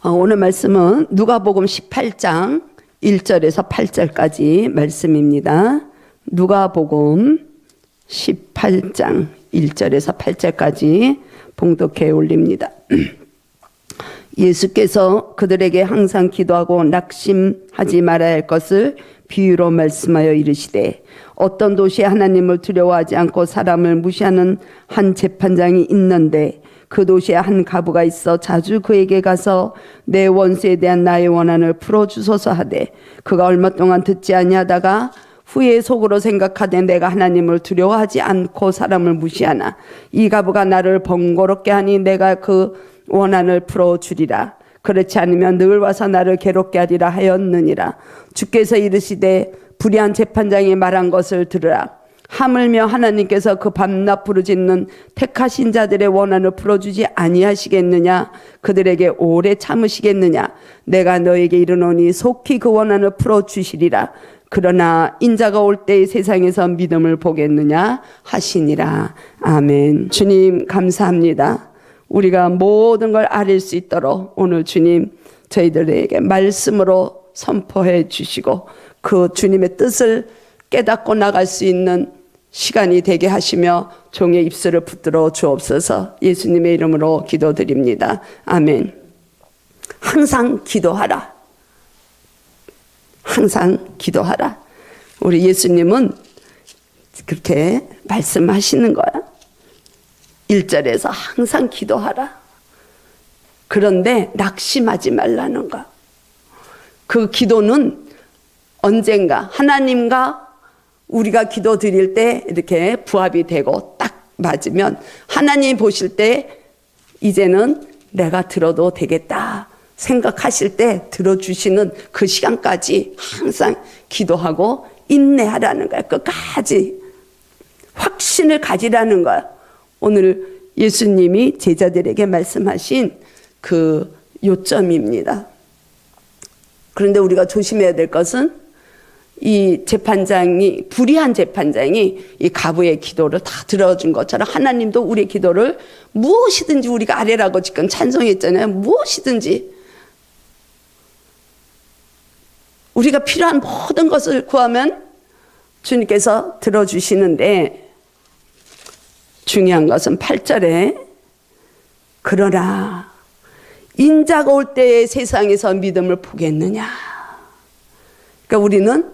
오늘 말씀은 누가복음 18장 1절에서 8절까지 말씀입니다. 누가복음 18장 1절에서 8절까지 봉독해 올립니다. 예수께서 그들에게 항상 기도하고 낙심하지 말아야 할 것을 비유로 말씀하여 이르시되, 어떤 도시에 하나님을 두려워하지 않고 사람을 무시하는 한 재판장이 있는데, 그 도시에 한 과부가 있어 자주 그에게 가서 내 원수에 대한 나의 원한을 풀어주소서 하되, 그가 얼마 동안 듣지 아니하다가 후에 속으로 생각하되 내가 하나님을 두려워하지 않고 사람을 무시하나 이 과부가 나를 번거롭게 하니 내가 그 원한을 풀어주리라. 그렇지 않으면 늘 와서 나를 괴롭게 하리라 하였느니라. 주께서 이르시되, 불의한 재판장이 말한 것을 들으라. 하물며 하나님께서 그 밤낮 부르짖는 택하신 자들의 원한을 풀어주지 아니하시겠느냐? 그들에게 오래 참으시겠느냐? 내가 너에게 이르노니 속히 그 원한을 풀어주시리라. 그러나 인자가 올 때의 세상에서 믿음을 보겠느냐 하시니라. 아멘. 주님 감사합니다. 우리가 모든 걸 알릴 수 있도록 오늘 주님 저희들에게 말씀으로 선포해 주시고 그 주님의 뜻을 깨닫고 나갈 수 있는 시간이 되게 하시며 종의 입술을 붙들어 주옵소서. 예수님의 이름으로 기도드립니다. 아멘. 항상 기도하라. 항상 기도하라. 우리 예수님은 그렇게 말씀하시는 거야. 1절에서 항상 기도하라. 그런데 낙심하지 말라는 거야. 그 기도는 언젠가 하나님과 우리가 기도 드릴 때 이렇게 부합이 되고 딱 맞으면 하나님 보실 때 이제는 내가 들어도 되겠다 생각하실 때 들어주시는 그 시간까지 항상 기도하고 인내하라는 거야. 끝까지 확신을 가지라는 거야. 오늘 예수님이 제자들에게 말씀하신 그 요점입니다. 그런데 우리가 조심해야 될 것은 이 재판장이, 불의한 재판장이 이 과부의 기도를 다 들어준 것처럼 하나님도 우리의 기도를 무엇이든지 우리가 아뢰라고 지금 찬송했잖아요. 무엇이든지 우리가 필요한 모든 것을 구하면 주님께서 들어주시는데, 중요한 것은 8절에 그러나 인자가 올 때의 세상에서 믿음을 보겠느냐. 그러니까 우리는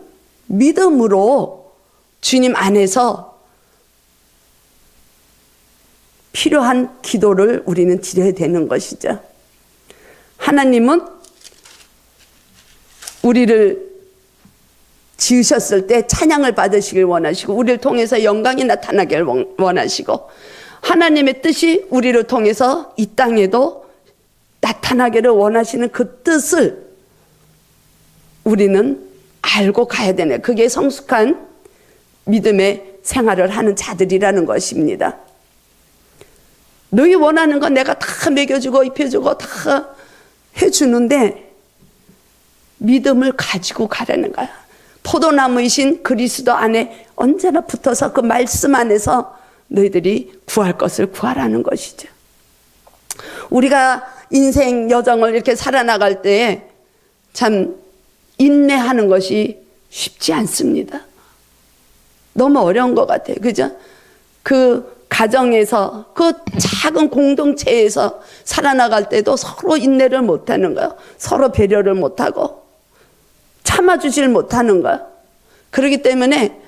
믿음으로 주님 안에서 필요한 기도를 우리는 드려야 되는 것이죠. 하나님은 우리를 지으셨을 때 찬양을 받으시길 원하시고 우리를 통해서 영광이 나타나길 원하시고 하나님의 뜻이 우리를 통해서 이 땅에도 나타나기를 원하시는 그 뜻을 우리는 알고 가야 되네. 그게 성숙한 믿음의 생활을 하는 자들이라는 것입니다. 너희 원하는 건 내가 다 먹여주고 입혀주고 다 해주는데 믿음을 가지고 가라는 거야. 포도나무이신 그리스도 안에 언제나 붙어서 그 말씀 안에서 너희들이 구할 것을 구하라는 것이죠. 우리가 인생 여정을 이렇게 살아나갈 때 참 인내하는 것이 쉽지 않습니다. 너무 어려운 것 같아요. 그죠? 그 가정에서, 그 작은 공동체에서 살아나갈 때도 서로 인내를 못하는 거예요. 서로 배려를 못하고 참아주질 못하는 거예요. 그렇기 때문에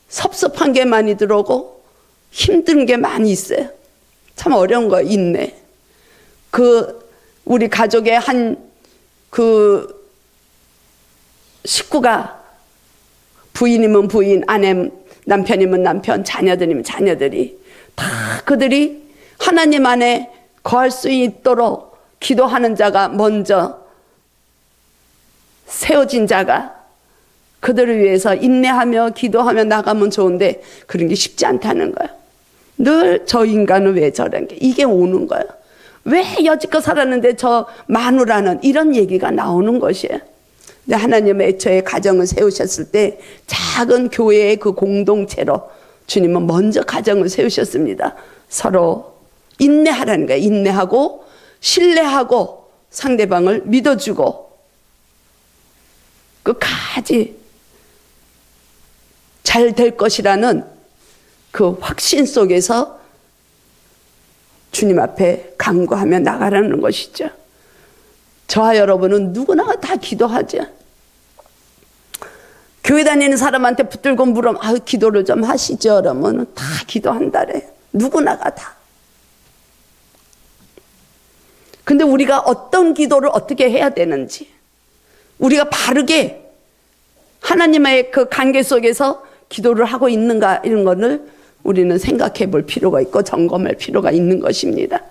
섭섭한 게 많이 들어오고 힘든 게 많이 있어요. 참 어려운 거예요, 인내. 우리 가족의 그 식구가 부인이면 부인, 남편이면 남편, 자녀들이면 자녀들이 다 그들이 하나님 안에 거할 수 있도록 기도하는 자가 먼저 세워진 자가 그들을 위해서 인내하며 기도하며 나가면 좋은데 그런 게 쉽지 않다는 거예요. 늘 저 인간은 왜 저런 게 이게 오는 거예요. 왜 여지껏 살았는데 저 마누라는 이런 얘기가 나오는 것이에요. 근데 하나님은 애초에 가정을 세우셨을 때 작은 교회의 그 공동체로 주님은 먼저 가정을 세우셨습니다. 서로 인내하라는 거예요. 인내하고 신뢰하고 상대방을 믿어주고 끝까지 잘 될 것이라는 그 확신 속에서 주님 앞에 간구하며 나가라는 것이죠. 저와 여러분은 누구나 다 기도하죠. 교회 다니는 사람한테 붙들고 물으면 기도를 좀 하시죠. 그러면 다 기도한다래. 누구나가 다. 근데 우리가 어떤 기도를 어떻게 해야 되는지, 우리가 바르게 하나님의 그 관계 속에서 기도를 하고 있는가, 이런 거를 우리는 생각해 볼 필요가 있고 점검할 필요가 있는 것입니다.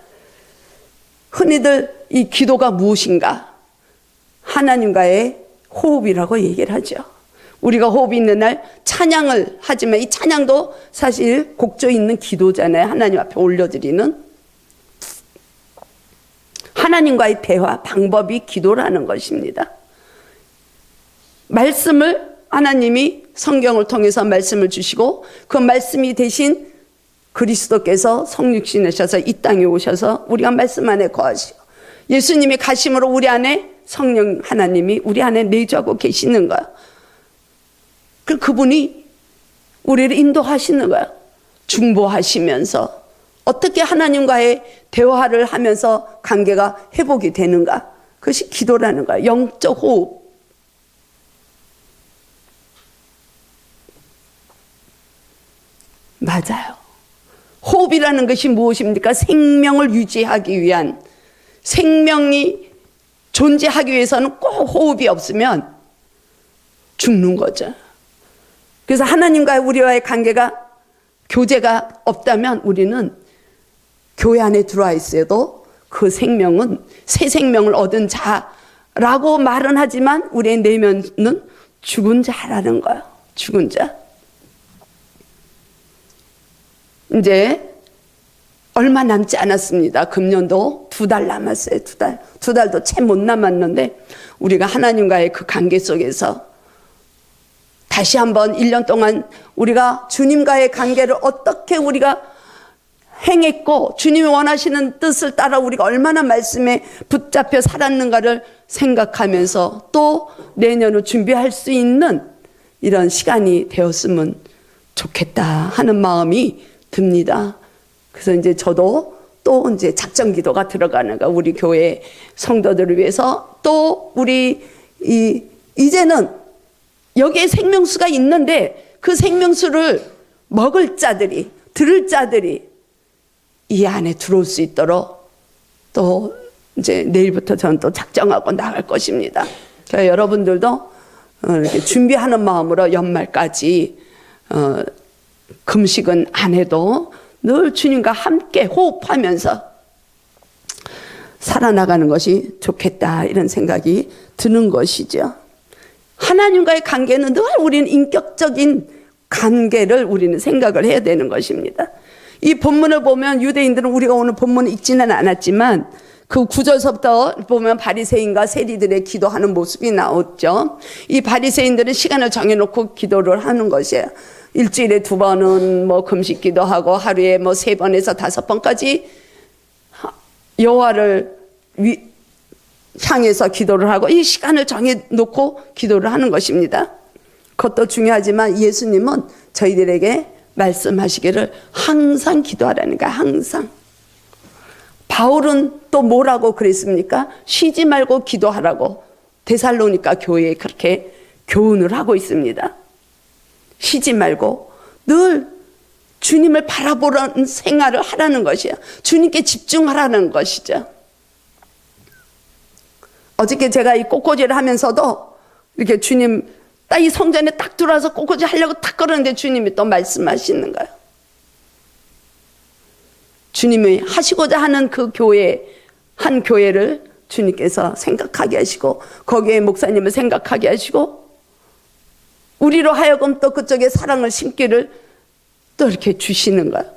흔히들 이 기도가 무엇인가? 하나님과의 호흡이라고 얘기를 하죠. 우리가 호흡이 있는 날 찬양을 하지만 이 찬양도 사실 곡조 있는 기도잖아요. 하나님 앞에 올려드리는 하나님과의 대화 방법이 기도라는 것입니다. 말씀을 하나님이 성경을 통해서 말씀을 주시고 그 말씀이 대신 그리스도께서 성육신하셔서 이 땅에 오셔서 우리가 말씀 안에 거하시고 예수님이 가심으로 우리 안에 성령 하나님이 우리 안에 내주하고 계시는 거예요. 그분이 우리를 인도하시는 거예요. 중보하시면서 어떻게 하나님과의 대화를 하면서 관계가 회복이 되는가? 그것이 기도라는 거예요. 영적 호흡. 맞아요. 호흡이라는 것이 무엇입니까? 생명을 유지하기 위한, 생명이 존재하기 위해서는 꼭 호흡이 없으면 죽는 거죠. 그래서 하나님과 우리와의 관계가, 교제가 없다면 우리는 교회 안에 들어와 있어도 그 생명은 새 생명을 얻은 자라고 말은 하지만 우리의 내면은 죽은 자라는 거예요. 죽은 자. 이제 얼마 남지 않았습니다. 금년도 2달 남았어요. 2달. 2달도 채 못 남았는데 우리가 하나님과의 그 관계 속에서 다시 한번 1년 동안 우리가 주님과의 관계를 어떻게 우리가 행했고 주님이 원하시는 뜻을 따라 우리가 얼마나 말씀에 붙잡혀 살았는가를 생각하면서 또 내년을 준비할 수 있는 이런 시간이 되었으면 좋겠다 하는 마음이 듭니다. 그래서 이제 저도 또 이제 작전 기도가 들어가는 거, 우리 교회 성도들을 위해서 또 우리 이제는 여기에 생명수가 있는데 그 생명수를 먹을 자들이, 들을 자들이 이 안에 들어올 수 있도록 또 이제 내일부터 저는 또 작정하고 나갈 것입니다. 그러니까 여러분들도 이렇게 준비하는 마음으로 연말까지 금식은 안 해도 늘 주님과 함께 호흡하면서 살아나가는 것이 좋겠다 이런 생각이 드는 것이죠. 하나님과의 관계는 늘 우리는 인격적인 관계를 우리는 생각을 해야 되는 것입니다. 이 본문을 보면 유대인들은, 우리가 오늘 본문을 읽지는 않았지만 그 9절서부터 보면 바리새인과 세리들의 기도하는 모습이 나오죠. 이 바리새인들은 시간을 정해놓고 기도를 하는 것이에요. 일주일에 2번은 뭐 금식 기도하고 하루에 뭐 3번에서 5번까지 여호와를 향해서 기도를 하고 이 시간을 정해놓고 기도를 하는 것입니다. 그것도 중요하지만 예수님은 저희들에게 말씀하시기를 항상 기도하라는 거야. 항상. 바울은 또 뭐라고 그랬습니까? 쉬지 말고 기도하라고 데살로니가 교회에 그렇게 교훈을 하고 있습니다. 쉬지 말고 늘 주님을 바라보는 생활을 하라는 것이에요. 주님께 집중하라는 것이죠. 어저께 제가 이 꽃꽂이를 하면서도 이렇게 주님 딱 이 성전에 딱 들어와서 꽃꽂이 하려고 딱 걸었는데 주님이 또 말씀하시는 거예요. 주님이 하시고자 하는 그 교회, 한 교회를 주님께서 생각하게 하시고 거기에 목사님을 생각하게 하시고 우리로 하여금 또 그쪽에 사랑을 심기를 또 이렇게 주시는 거예요.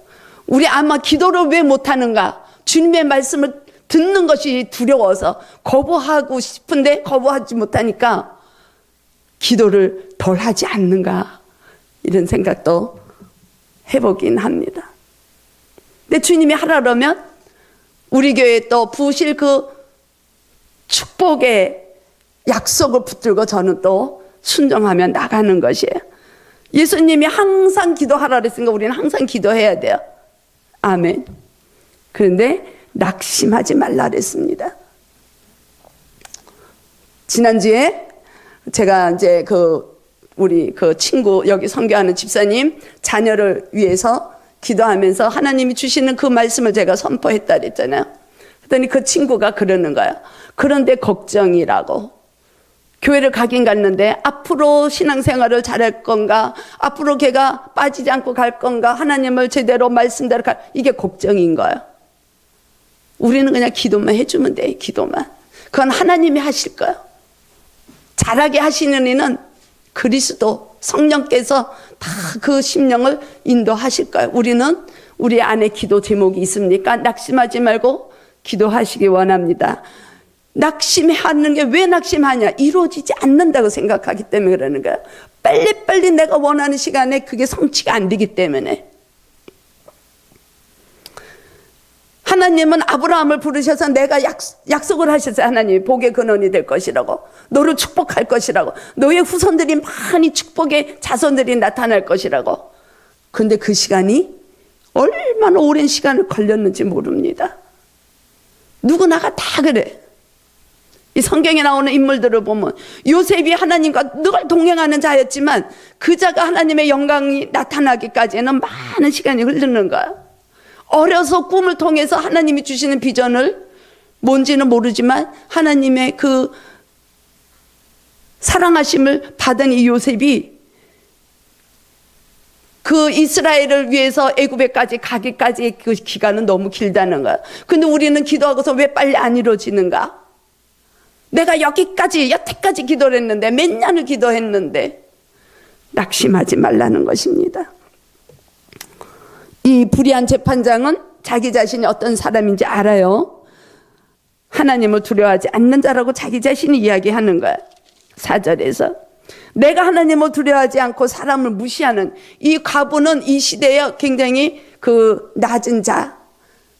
우리 아마 기도를 왜 못하는가? 주님의 말씀을 듣는 것이 두려워서 거부하고 싶은데 거부하지 못하니까 기도를 덜 하지 않는가? 이런 생각도 해보긴 합니다. 근데 주님이 하라 그러면 우리 교회에 또 부으실 그 축복의 약속을 붙들고 저는 또 순종하며 나가는 것이에요. 예수님이 항상 기도하라 그랬으니까 우리는 항상 기도해야 돼요. 아멘. 그런데 낙심하지 말라 그랬습니다. 지난주에 제가 이제 우리 친구 여기 선교하는 집사님 자녀를 위해서 기도하면서 하나님이 주시는 그 말씀을 제가 선포했다 그랬잖아요. 그랬더니 그 친구가 그러는 거예요. 그런데 걱정이라고. 교회를 가긴 갔는데 앞으로 신앙생활을 잘할 건가, 앞으로 걔가 빠지지 않고 갈 건가, 하나님을 제대로 말씀대로 이게 걱정인 거예요. 우리는 그냥 기도만 해주면 돼. 기도만. 그건 하나님이 하실 거예요. 잘하게 하시는 이는 그리스도 성령께서 다 그 심령을 인도하실 거예요. 우리는 우리 안에 기도 제목이 있습니까? 낙심하지 말고 기도하시기 원합니다. 낙심하는 게 왜 낙심하냐? 이루어지지 않는다고 생각하기 때문에 그러는 거예요. 빨리빨리 내가 원하는 시간에 그게 성취가 안 되기 때문에. 하나님은 아브라함을 부르셔서 내가 약속을 하셨어요. 하나님이 복의 근원이 될 것이라고, 너를 축복할 것이라고, 너의 후손들이 많이 축복의 자손들이 나타날 것이라고. 그런데 그 시간이 얼마나 오랜 시간을 걸렸는지 모릅니다. 누구나가 다 그래. 이 성경에 나오는 인물들을 보면 요셉이 하나님과 늘 동행하는 자였지만 그 자가 하나님의 영광이 나타나기까지는 많은 시간이 흐르는 거야. 어려서 꿈을 통해서 하나님이 주시는 비전을 뭔지는 모르지만 하나님의 그 사랑하심을 받은 이 요셉이 그 이스라엘을 위해서 애굽에까지 가기까지 그 기간은 너무 길다는 거야. 근데 우리는 기도하고서 왜 빨리 안 이루어지는가? 내가 여태까지 기도를 했는데, 몇 년을 기도했는데. 낙심하지 말라는 것입니다. 이 불의한 재판장은 자기 자신이 어떤 사람인지 알아요. 하나님을 두려워하지 않는 자라고 자기 자신이 이야기하는 거야. 4절에서 내가 하나님을 두려워하지 않고 사람을 무시하는 이 과부는 이 시대에 굉장히 그 낮은 자,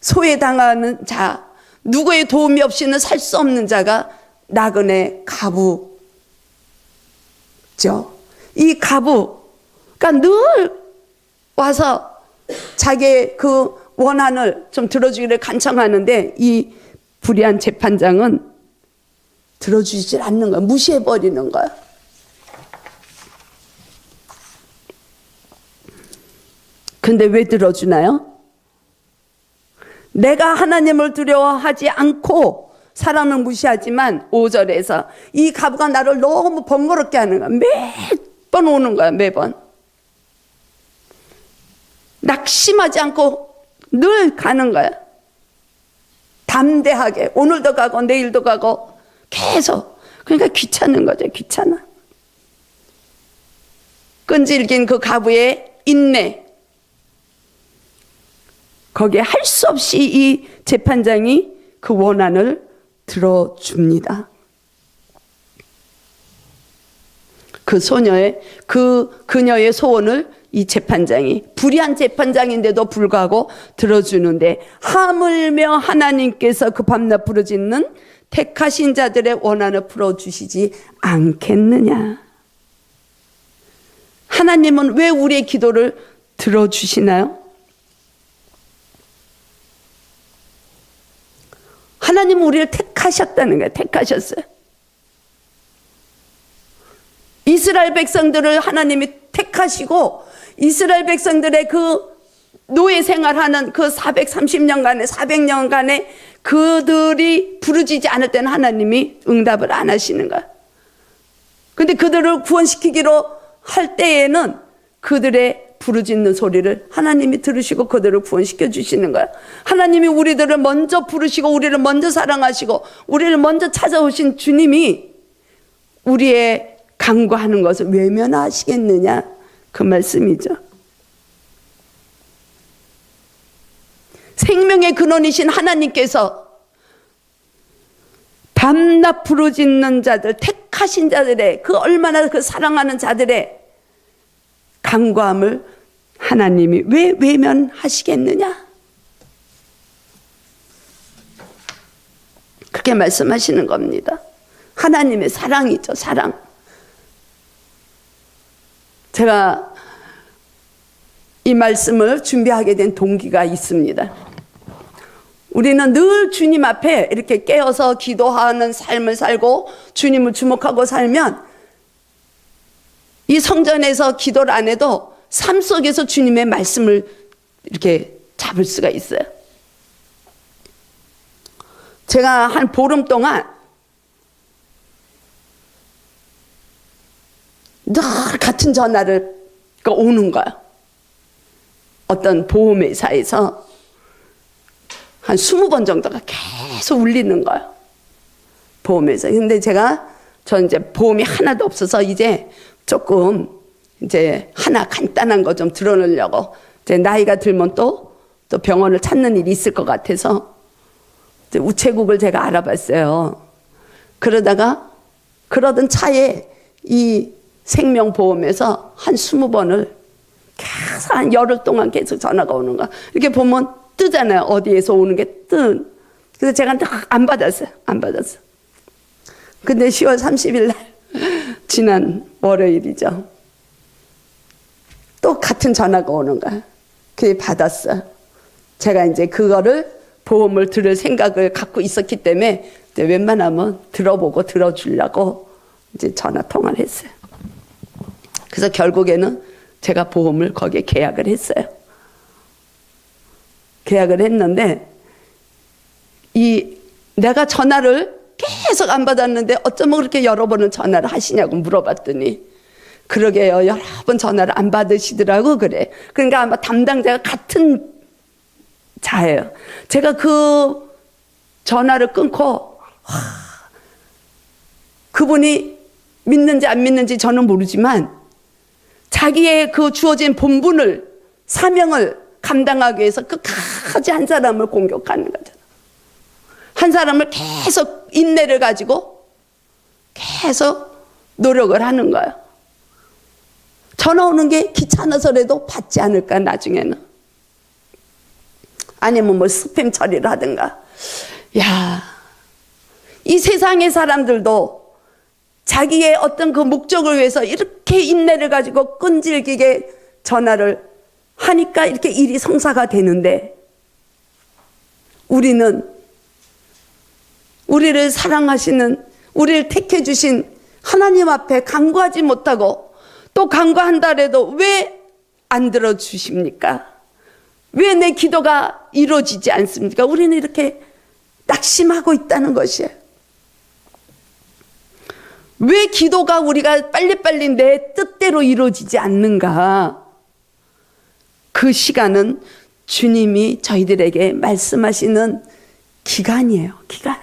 소외당하는 자, 누구의 도움이 없이는 살 수 없는 자가 나그네 과부죠. 이 과부가 늘 와서 자기의 그 원한을 좀 들어주기를 간청하는데 이 불의한 재판장은 들어주질 않는 거야. 무시해버리는 거야. 근데 왜 들어주나요? 내가 하나님을 두려워하지 않고 사람을 무시하지만 5절에서 이 과부가 나를 너무 번거롭게 하는 거야. 매번 오는 거야. 매번. 낙심하지 않고 늘 가는 거야. 담대하게 오늘도 가고 내일도 가고 계속. 그러니까 귀찮은 거죠. 귀찮아. 끈질긴 그 과부의 인내, 거기에 할 수 없이 이 재판장이 그 원한을 들어줍니다. 그 소녀의 그녀의 소원을 이 재판장이, 불의한 재판장인데도 불구하고 들어주는데, 하물며 하나님께서 그 밤낮 부르짖는 택하신 자들의 원한을 풀어주시지 않겠느냐. 하나님은 왜 우리의 기도를 들어주시나요? 하나님은 우리를 택하셨다는 거예요. 택하셨어요. 이스라엘 백성들을 하나님이 택하시고 이스라엘 백성들의 그 노예 생활하는 그 430년간의 400년간의 그들이 부르짖지 않을 때는 하나님이 응답을 안 하시는 거야. 근데 그들을 구원시키기로 할 때에는 그들의 부르짖는 소리를 하나님이 들으시고 그들을 구원시켜 주시는 거야. 하나님이 우리들을 먼저 부르시고 우리를 먼저 사랑하시고 우리를 먼저 찾아오신 주님이 우리의 간구하는 것을 외면하시겠느냐, 그 말씀이죠. 생명의 근원이신 하나님께서 밤낮 부르짖는 자들, 택하신 자들의 그 얼마나 그 사랑하는 자들의 간구함을 하나님이 왜 외면하시겠느냐? 그렇게 말씀하시는 겁니다. 하나님의 사랑이죠, 사랑. 제가 이 말씀을 준비하게 된 동기가 있습니다. 우리는 늘 주님 앞에 이렇게 깨어서 기도하는 삶을 살고 주님을 주목하고 살면 이 성전에서 기도를 안 해도 삶 속에서 주님의 말씀을 이렇게 잡을 수가 있어요. 제가 한 보름 동안 늘 같은 전화를 오는 거예요. 어떤 보험회사에서 한 20번 정도가 계속 울리는 거예요. 보험회사. 근데 저 이제 보험이 하나도 없어서 이제 조금 이제 하나 간단한 거 좀 들어놓으려고 이제 나이가 들면 또 병원을 찾는 일이 있을 것 같아서 우체국을 제가 알아봤어요. 그러던 차에 이 생명보험에서 한 20번을 계속 한 열흘 동안 계속 전화가 오는 거야. 이렇게 보면 뜨잖아요. 어디에서 오는 게 뜬. 그래서 제가 안 받았어요. 근데 10월 30일 날 지난 월요일이죠. 또 같은 전화가 오는 거야. 그게 받았어요. 제가 이제 그거를 보험을 들을 생각을 갖고 있었기 때문에 이제 웬만하면 들어보고 들어주려고 이제 전화 통화를 했어요. 그래서 결국에는 제가 보험을 거기에 계약을 했어요. 계약을 했는데 내가 전화를 계속 안 받았는데 어쩌면 그렇게 여러 번은 전화를 하시냐고 물어봤더니 그러게요. 여러 번 전화를 안 받으시더라고 그래. 그러니까 아마 담당자가 같은 자예요. 제가 그 전화를 끊고 그분이 믿는지 안 믿는지 저는 모르지만 자기의 그 주어진 본분을 사명을 감당하기 위해서 끝까지 한 사람을 공격하는 거잖아요. 한 사람을 계속 인내를 가지고 계속 노력을 하는 거예요. 전화 오는 게 귀찮아서라도 받지 않을까 나중에는. 아니면 뭐 스팸 처리를 하든가. 이 세상의 사람들도 자기의 어떤 그 목적을 위해서 이렇게 인내를 가지고 끈질기게 전화를 하니까 이렇게 일이 성사가 되는데 우리를 사랑하시는, 우리를 택해 주신 하나님 앞에 간구하지 못하고 또 간구한다 해도 왜 안 들어주십니까? 왜 내 기도가 이루어지지 않습니까? 우리는 이렇게 낙심하고 있다는 것이에요. 왜 기도가 우리가 빨리빨리 내 뜻대로 이루어지지 않는가? 그 시간은 주님이 저희들에게 말씀하시는 기간이에요. 기간.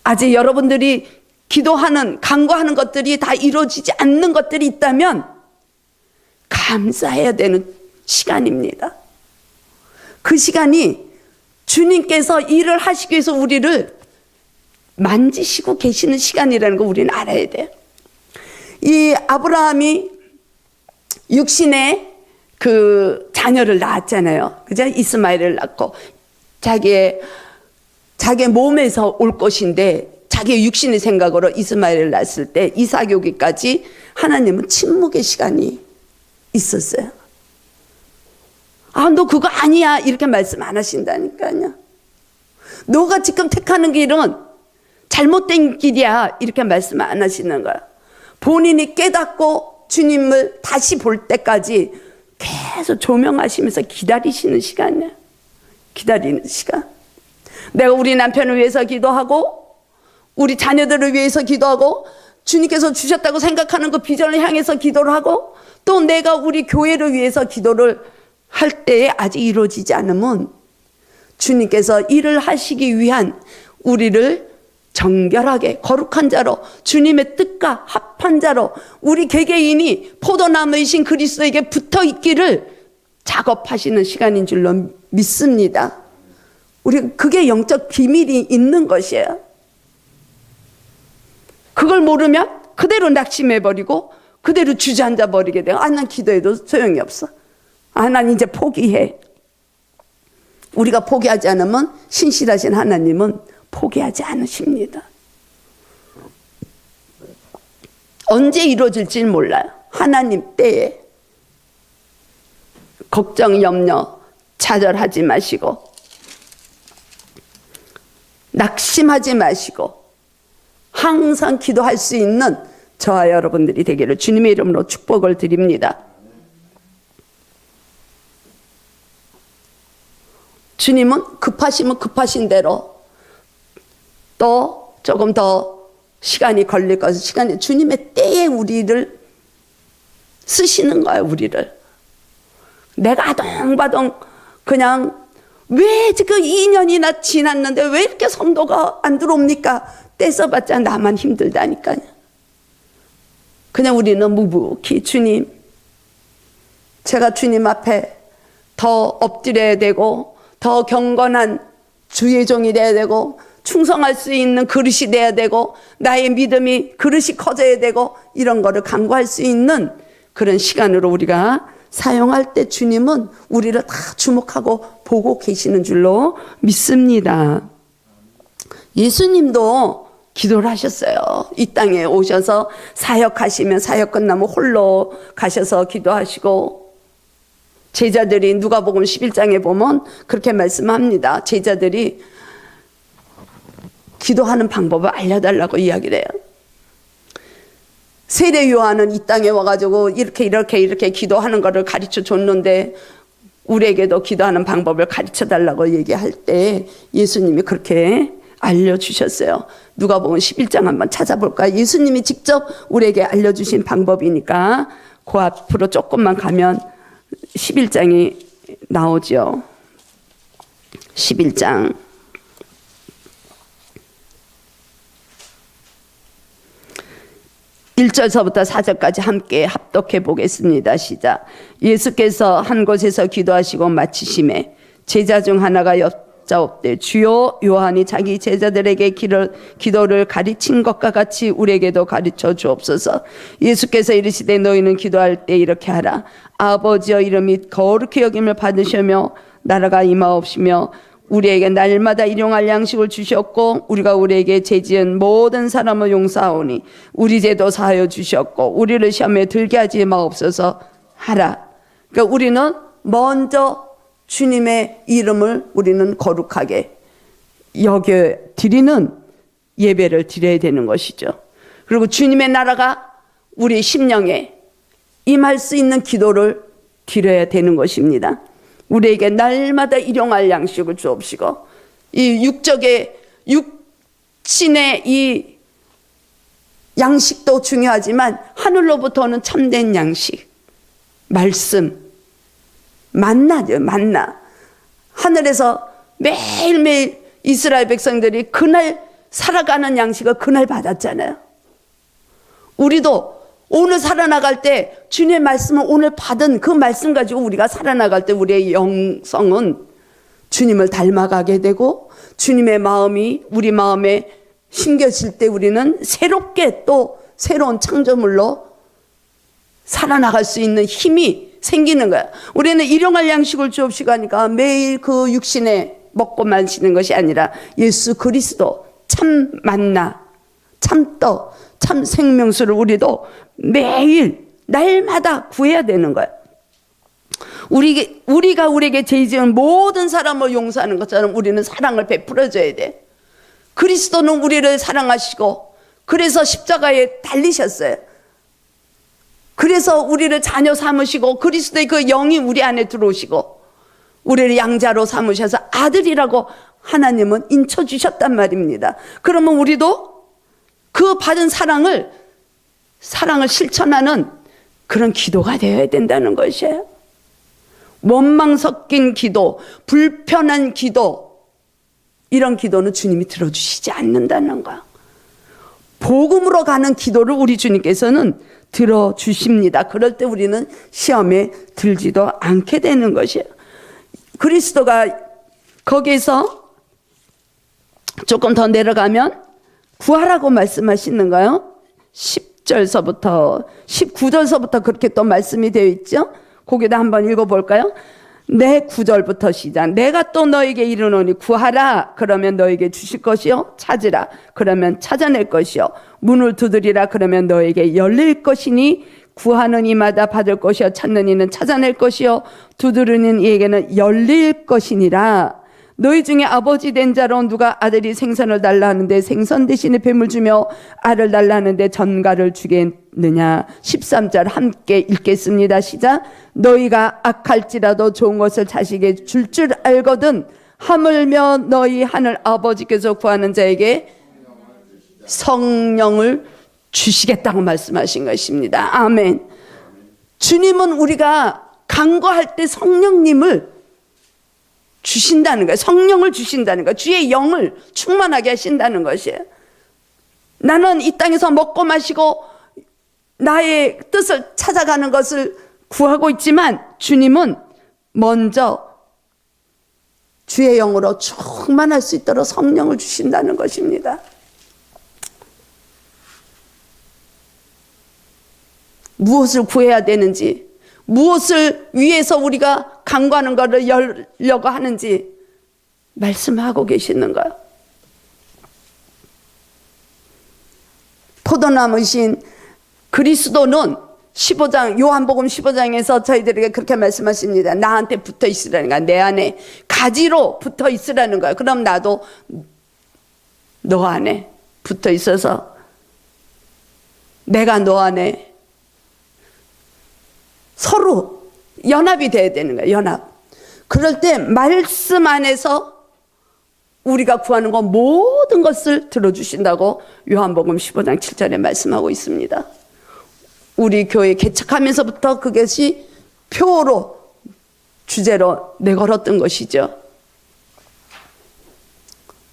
아직 여러분들이 기도하는, 간구하는 것들이 다 이루어지지 않는 것들이 있다면 감사해야 되는 시간입니다. 그 시간이 주님께서 일을 하시기 위해서 우리를 만지시고 계시는 시간이라는 거 우리는 알아야 돼요. 이 아브라함이 육신의 그 자녀를 낳았잖아요. 그죠? 이스마엘을 낳고 자기의 몸에서 올 것인데 자기의 육신의 생각으로 이스마엘을 낳았을 때 이삭이 오기까지 하나님은 침묵의 시간이 있었어요. 너 그거 아니야 이렇게 말씀 안 하신다니까요. 너가 지금 택하는 길은 잘못된 길이야 이렇게 말씀 안 하시는 거야. 본인이 깨닫고 주님을 다시 볼 때까지 계속 조명하시면서 기다리시는 시간이에요. 기다리는 시간. 내가 우리 남편을 위해서 기도하고 우리 자녀들을 위해서 기도하고 주님께서 주셨다고 생각하는 그 비전을 향해서 기도를 하고 또 내가 우리 교회를 위해서 기도를 할 때에 아직 이루어지지 않으면 주님께서 일을 하시기 위한 우리를 정결하게 거룩한 자로 주님의 뜻과 합한 자로 우리 개개인이 포도나무이신 그리스도에게 붙어 있기를 작업하시는 시간인 줄로 믿습니다. 우리 그게 영적 비밀이 있는 것이에요. 그걸 모르면 그대로 낙심해버리고 그대로 주저앉아버리게 돼요. 난 기도해도 소용이 없어. 난 이제 포기해. 우리가 포기하지 않으면 신실하신 하나님은 포기하지 않으십니다. 언제 이루어질지는 몰라요. 하나님 때에. 걱정, 염려, 좌절하지 마시고 낙심하지 마시고 항상 기도할 수 있는 저와 여러분들이 되기를 주님의 이름으로 축복을 드립니다. 주님은 급하시면 급하신 대로 또 조금 더 시간이 걸릴 것은 시간이 주님의 때에 우리를 쓰시는 거예요. 우리를 내가 아동바동 그냥 왜 지금 2년이나 지났는데 왜 이렇게 성도가 안 들어옵니까? 때 써봤자 나만 힘들다니까요. 그냥 우리는 묵묵히 주님, 제가 주님 앞에 더 엎드려야 되고 더 경건한 주의 종이 돼야 되고 충성할 수 있는 그릇이 돼야 되고 나의 믿음이 그릇이 커져야 되고 이런 거를 간구할 수 있는 그런 시간으로 우리가 사용할 때 주님은 우리를 다 주목하고 보고 계시는 줄로 믿습니다. 예수님도 기도를 하셨어요. 이 땅에 오셔서 사역하시면 사역 끝나면 홀로 가셔서 기도하시고 제자들이 누가복음 11장에 보면 그렇게 말씀합니다. 제자들이 기도하는 방법을 알려달라고 이야기를 해요. 세례 요한은 이 땅에 와가지고 이렇게 기도하는 것을 가르쳐 줬는데 우리에게도 기도하는 방법을 가르쳐 달라고 얘기할 때 예수님이 그렇게 알려주셨어요. 누가복음 11장 한번 찾아볼까요? 예수님이 직접 우리에게 알려주신 방법이니까 그 앞으로 조금만 가면 11장이 나오죠. 11장 1절서부터 4절까지 함께 합독해 보겠습니다. 시작. 예수께서 한 곳에서 기도하시고 마치심에 제자 중 하나가 여짜옵되 주여 요한이 자기 제자들에게 기도를 가르친 것과 같이 우리에게도 가르쳐 주옵소서. 예수께서 이르시되 너희는 기도할 때 이렇게 하라. 아버지여 이름이 거룩히 여김을 받으시며 나라가 임하옵시며 우리에게 날마다 일용할 양식을 주셨고 우리가 우리에게 죄지은 모든 사람을 용서하오니 우리 죄도 사하여 주셨고 우리를 시험에 들게 하지 마옵소서 하라. 그러니까 우리는 먼저 주님의 이름을 우리는 거룩하게 여겨 드리는 예배를 드려야 되는 것이죠. 그리고 주님의 나라가 우리 심령에 임할 수 있는 기도를 드려야 되는 것입니다. 우리에게 날마다 일용할 양식을 주옵시고 이 육신의 이 양식도 중요하지만 하늘로부터 오는 참된 양식 말씀 만나죠. 만나 하늘에서 매일매일 이스라엘 백성들이 그날 살아가는 양식을 그날 받았잖아요. 우리도 오늘 살아나갈 때 주님의 말씀을 오늘 받은 그 말씀 가지고 우리가 살아나갈 때 우리의 영성은 주님을 닮아가게 되고 주님의 마음이 우리 마음에 심겨질 때 우리는 새롭게 또 새로운 창조물로 살아나갈 수 있는 힘이 생기는 거야. 우리는 일용할 양식을 주옵시고 하니까 매일 그 육신에 먹고 마시는 것이 아니라 예수 그리스도 참 만나 참 떡 참 생명수를 우리도 매일 날마다 구해야 되는 거예요. 우리가 우리에게 죄 지은 모든 사람을 용서하는 것처럼 우리는 사랑을 베풀어줘야 돼. 그리스도는 우리를 사랑하시고 그래서 십자가에 달리셨어요. 그래서 우리를 자녀 삼으시고 그리스도의 그 영이 우리 안에 들어오시고 우리를 양자로 삼으셔서 아들이라고 하나님은 인쳐주셨단 말입니다. 그러면 우리도 그 받은 사랑을 실천하는 그런 기도가 되어야 된다는 것이에요. 원망 섞인 기도, 불편한 기도, 이런 기도는 주님이 들어주시지 않는다는 거예요. 복음으로 가는 기도를 우리 주님께서는 들어주십니다. 그럴 때 우리는 시험에 들지도 않게 되는 것이에요. 그리스도가 거기서 조금 더 내려가면 구하라고 말씀하시는가요? 10절서부터 19절서부터 그렇게 또 말씀이 되어 있죠. 거기다 한번 읽어볼까요? 내 9절부터 시작. 내가 또 너에게 이르노니 구하라 그러면 너에게 주실 것이요 찾으라 그러면 찾아낼 것이요 문을 두드리라 그러면 너에게 열릴 것이니 구하는 이마다 받을 것이요 찾는 이는 찾아낼 것이요 두드리는 이에게는 열릴 것이니라. 너희 중에 아버지 된 자로 누가 아들이 생선을 달라 하는데 생선 대신에 뱀을 주며 알을 달라 하는데 전갈을 주겠느냐. 13절 함께 읽겠습니다. 시작. 너희가 악할지라도 좋은 것을 자식에게 줄 알거든 하물며 너희 하늘 아버지께서 구하는 자에게 성령을 주시겠다고 말씀하신 것입니다. 아멘. 주님은 우리가 간구할 때 성령님을 주신다는 거예요. 성령을 주신다는 거예요. 주의 영을 충만하게 하신다는 것이에요. 나는 이 땅에서 먹고 마시고 나의 뜻을 찾아가는 것을 구하고 있지만 주님은 먼저 주의 영으로 충만할 수 있도록 성령을 주신다는 것입니다. 무엇을 구해야 되는지, 무엇을 위해서 우리가 간구하는 것을 열려고 하는지 말씀하고 계시는 거예요. 포도나무신 그리스도는 15장 요한복음 15장에서 저희들에게 그렇게 말씀하십니다. 나한테 붙어 있으라는 거야. 내 안에 가지로 붙어 있으라는 거야. 그럼 나도 너 안에 붙어 있어서 내가 너 안에 서로 연합이 돼야 되는 거예요. 연합. 그럴 때 말씀 안에서 우리가 구하는 것 모든 것을 들어주신다고 요한복음 15장 7절에 말씀하고 있습니다. 우리 교회 개척하면서부터 그것이 표로 주제로 내걸었던 것이죠.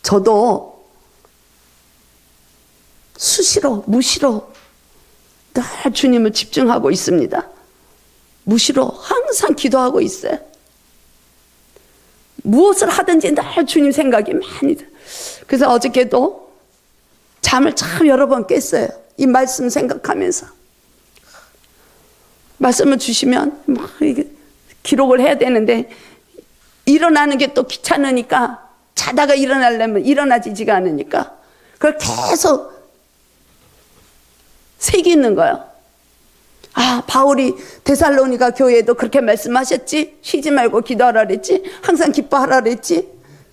저도 수시로 무시로 늘 주님을 집중하고 있습니다. 무시로 항상 기도하고 있어요. 무엇을 하든지 늘 주님 생각이 많이 들어요. 그래서 어저께도 잠을 참 여러 번 깼어요. 이 말씀 생각하면서. 말씀을 주시면 막 이게 기록을 해야 되는데 일어나는 게 또 귀찮으니까 자다가 일어나려면 일어나지지가 않으니까 그걸 계속 새기는 거예요. 아, 바울이 데살로니가 교회에도 그렇게 말씀하셨지. 쉬지 말고 기도하라 그랬지. 항상 기뻐하라 그랬지.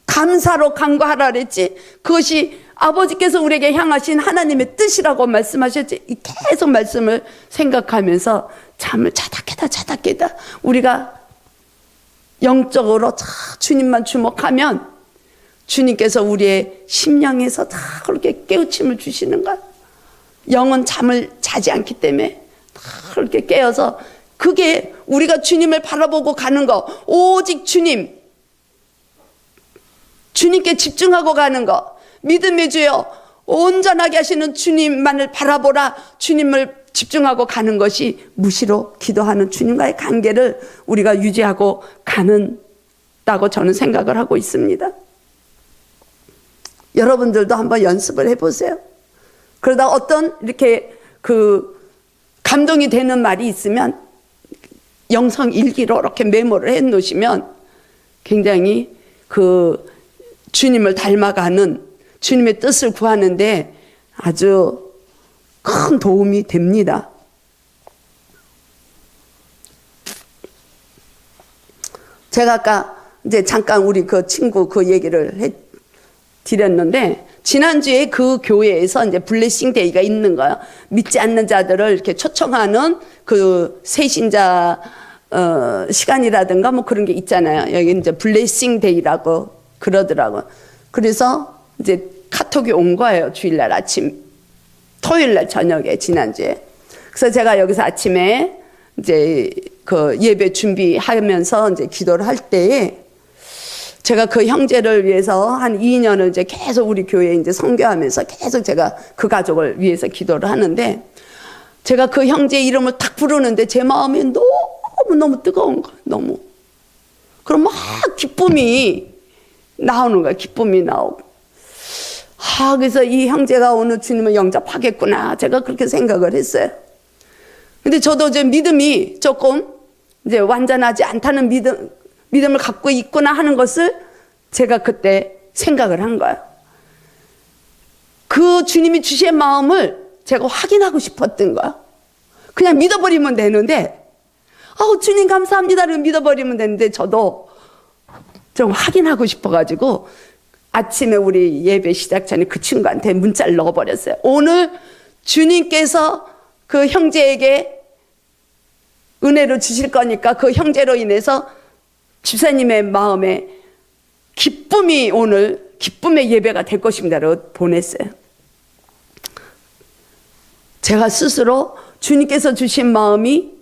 감사로 간구하라 그랬지. 그것이 아버지께서 우리에게 향하신 하나님의 뜻이라고 말씀하셨지. 계속 말씀을 생각하면서 잠을 자다 깨다 우리가 영적으로 다 주님만 주목하면 주님께서 우리의 심령에서 다 그렇게 깨우침을 주시는 거야. 영은 잠을 자지 않기 때문에 다 그렇게 깨어서 그게 우리가 주님을 바라보고 가는 거, 오직 주님께 집중하고 가는 거, 믿음의 주여 온전하게 하시는 주님만을 바라보라, 주님을 집중하고 가는 것이 무시로 기도하는 주님과의 관계를 우리가 유지하고 가는다고 저는 생각을 하고 있습니다. 여러분들도 한번 연습을 해보세요. 그러다 어떤 이렇게 감동이 되는 말이 있으면 영성 일기로 이렇게 메모를 해 놓으시면 굉장히 주님을 닮아가는 주님의 뜻을 구하는데 아주 큰 도움이 됩니다. 제가 아까 이제 잠깐 우리 그 친구 그 얘기를 드렸는데 지난주에 그 교회에서 이제 블레싱 데이가 있는 거예요. 믿지 않는 자들을 이렇게 초청하는 그 새신자 시간이라든가 뭐 그런 게 있잖아요. 여기 이제 블레싱 데이라고 그러더라고요. 그래서 이제 카톡이 온 거예요. 주일날 아침, 토요일날 저녁에 지난주에. 그래서 제가 여기서 아침에 이제 그 예배 준비하면서 이제 기도를 할 때에 제가 그 형제를 위해서 한 2년을 이제 계속 우리 교회에 이제 선교하면서 계속 제가 그 가족을 위해서 기도를 하는데 제가 그 형제 이름을 딱 부르는데 제 마음이 너무 뜨거운 거예요. 너무. 그럼 막 기쁨이 나오는 거예요. 기쁨이 나오고. 그래서 이 형제가 오늘 주님을 영접하겠구나. 제가 그렇게 생각을 했어요. 근데 저도 이제 믿음이 조금 이제 완전하지 않다는 믿음을 갖고 있구나 하는 것을 제가 그때 생각을 한 거예요. 그 주님이 주신 마음을 제가 확인하고 싶었던 거예요. 그냥 믿어버리면 되는데, 주님 감사합니다를 믿어버리면 되는데, 저도 좀 확인하고 싶어가지고 아침에 우리 예배 시작 전에 그 친구한테 문자를 넣어버렸어요. 오늘 주님께서 그 형제에게 은혜를 주실 거니까 그 형제로 인해서 집사님의 마음에 기쁨이 오늘 기쁨의 예배가 될 것입니다라고 보냈어요. 제가 스스로 주님께서 주신 마음이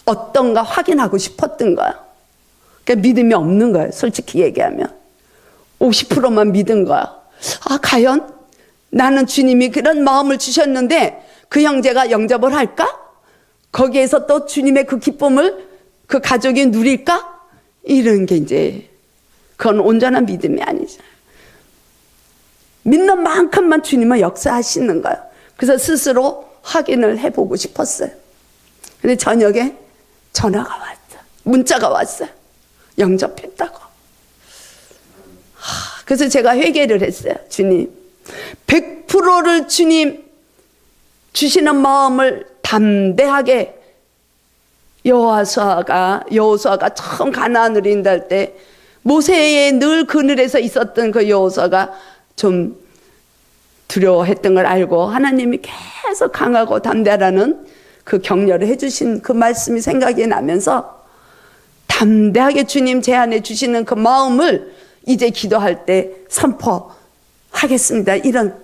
어떤가 확인하고 싶었던 거야. 그러니까 믿음이 없는 거예요. 솔직히 얘기하면 50%만 믿은 거야. 과연 나는 주님이 그런 마음을 주셨는데 그 형제가 영접을 할까? 거기에서 또 주님의 그 기쁨을 그 가족이 누릴까? 이런 게 이제 그건 온전한 믿음이 아니죠. 믿는 만큼만 주님은 역사하시는 거예요. 그래서 스스로 확인을 해보고 싶었어요. 근데 저녁에 전화가 왔어요. 문자가 왔어요. 영접했다고. 그래서 제가 회개를 했어요. 주님, 100%를 주님 주시는 마음을 담대하게 여호수아가 처음 가나안을 인도할 때 모세의 늘 그늘에서 있었던 그 여호수아가 좀 두려워했던 걸 알고 하나님이 계속 강하고 담대하라는 그 격려를 해주신 그 말씀이 생각이 나면서 담대하게 주님 제안해 주시는 그 마음을 이제 기도할 때 선포하겠습니다. 이런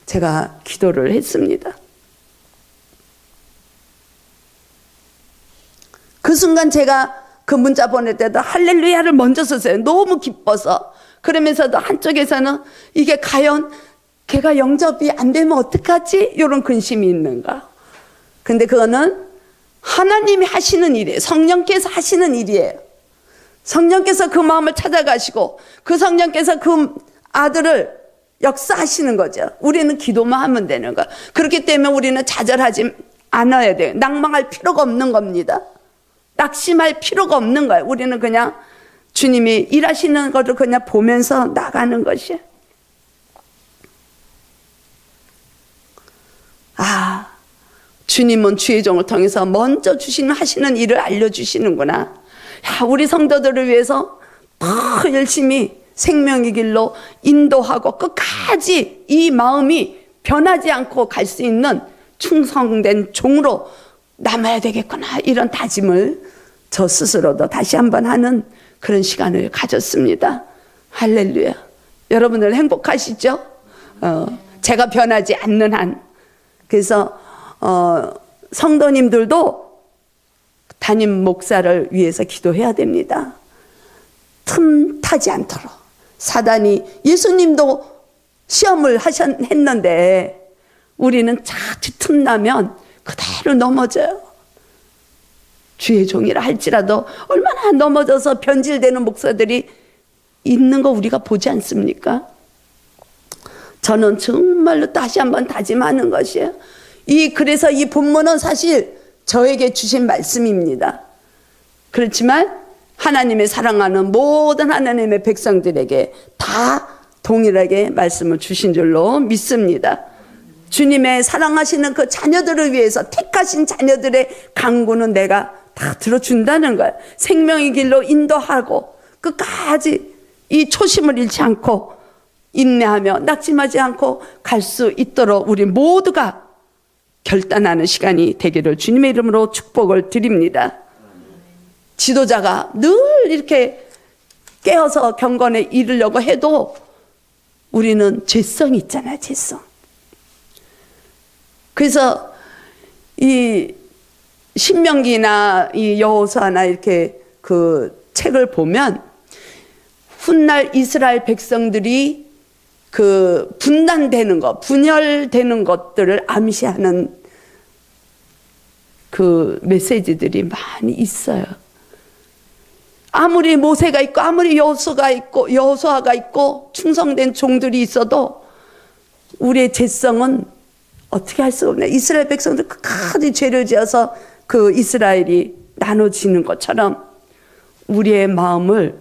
제가 기도를 했습니다. 그 순간 제가 그 문자 보낼 때도 할렐루야를 먼저 썼어요. 너무 기뻐서. 그러면서도 한쪽에서는 이게 과연 걔가 영접이 안 되면 어떡하지? 이런 근심이 있는가. 근데 그거는 하나님이 하시는 일이에요. 성령께서 하시는 일이에요. 성령께서 그 마음을 찾아가시고 그 성령께서 그 아들을 역사하시는 거죠. 우리는 기도만 하면 되는 거예요. 그렇기 때문에 우리는 좌절하지 않아야 돼요. 낭망할 필요가 없는 겁니다. 낙심할 필요가 없는 거예요. 우리는 그냥 주님이 일하시는 것을 그냥 보면서 나가는 것이에요. 주님은 주의 종을 통해서 먼저 하시는 일을 알려주시는구나. 우리 성도들을 위해서 더 열심히 생명의 길로 인도하고 끝까지 이 마음이 변하지 않고 갈 수 있는 충성된 종으로 남아야 되겠구나. 이런 다짐을 저 스스로도 다시 한번 하는 그런 시간을 가졌습니다. 할렐루야. 여러분들 행복하시죠? 제가 변하지 않는 한. 그래서 성도님들도 담임 목사를 위해서 기도해야 됩니다. 틈 타지 않도록. 사단이 예수님도 시험을 했는데 우리는 자칫 틈나면 그대로 넘어져요. 주의 종이라 할지라도 얼마나 넘어져서 변질되는 목사들이 있는 거 우리가 보지 않습니까? 저는 정말로 다시 한번 다짐하는 것이에요. 그래서 이 본문은 사실 저에게 주신 말씀입니다. 그렇지만 하나님의 사랑하는 모든 하나님의 백성들에게 다 동일하게 말씀을 주신 줄로 믿습니다. 주님의 사랑하시는 그 자녀들을 위해서 택하신 자녀들의 간구는 내가 다 들어준다는 거예요. 생명의 길로 인도하고 끝까지 이 초심을 잃지 않고 인내하며 낙심하지 않고 갈 수 있도록 우리 모두가 결단하는 시간이 되기를 주님의 이름으로 축복을 드립니다. 지도자가 늘 이렇게 깨어서 경건에 이르려고 해도 우리는 죄성이 있잖아요. 죄성. 그래서 이 신명기나 이 여호수아나 이렇게 그 책을 보면 훗날 이스라엘 백성들이 그 분단되는 것, 분열되는 것들을 암시하는 그 메시지들이 많이 있어요. 아무리 모세가 있고 아무리 여호수아가 있고 충성된 종들이 있어도 우리의 죄성은 어떻게 할 수가 없네. 이스라엘 백성들 끝까지 죄를 지어서 그 이스라엘이 나눠지는 것처럼 우리의 마음을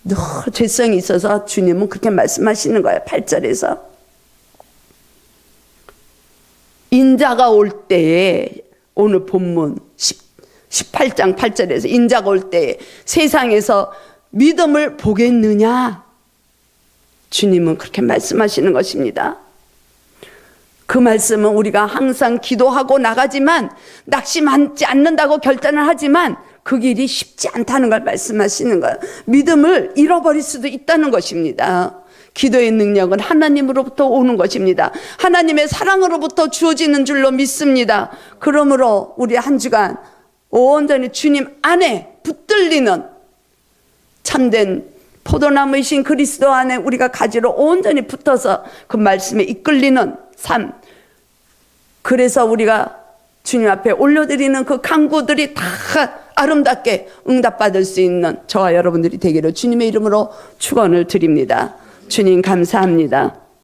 늘 죄성이 있어서 주님은 그렇게 말씀하시는 거예요. 8절에서 인자가 올 때에, 오늘 본문 18장 8절에서 인자가 올 때에 세상에서 믿음을 보겠느냐, 주님은 그렇게 말씀하시는 것입니다. 그 말씀은 우리가 항상 기도하고 나가지만, 낙심하지 않는다고 결단을 하지만 그 길이 쉽지 않다는 걸 말씀하시는 거예요. 믿음을 잃어버릴 수도 있다는 것입니다. 기도의 능력은 하나님으로부터 오는 것입니다. 하나님의 사랑으로부터 주어지는 줄로 믿습니다. 그러므로 우리 한 주간 온전히 주님 안에 붙들리는 참된 포도나무이신 그리스도 안에 우리가 가지로 온전히 붙어서 그 말씀에 이끌리는 삶, 그래서 우리가 주님 앞에 올려드리는 그 간구들이 다 아름답게 응답받을 수 있는 저와 여러분들이 되기를 주님의 이름으로 축원을 드립니다. 주님 감사합니다.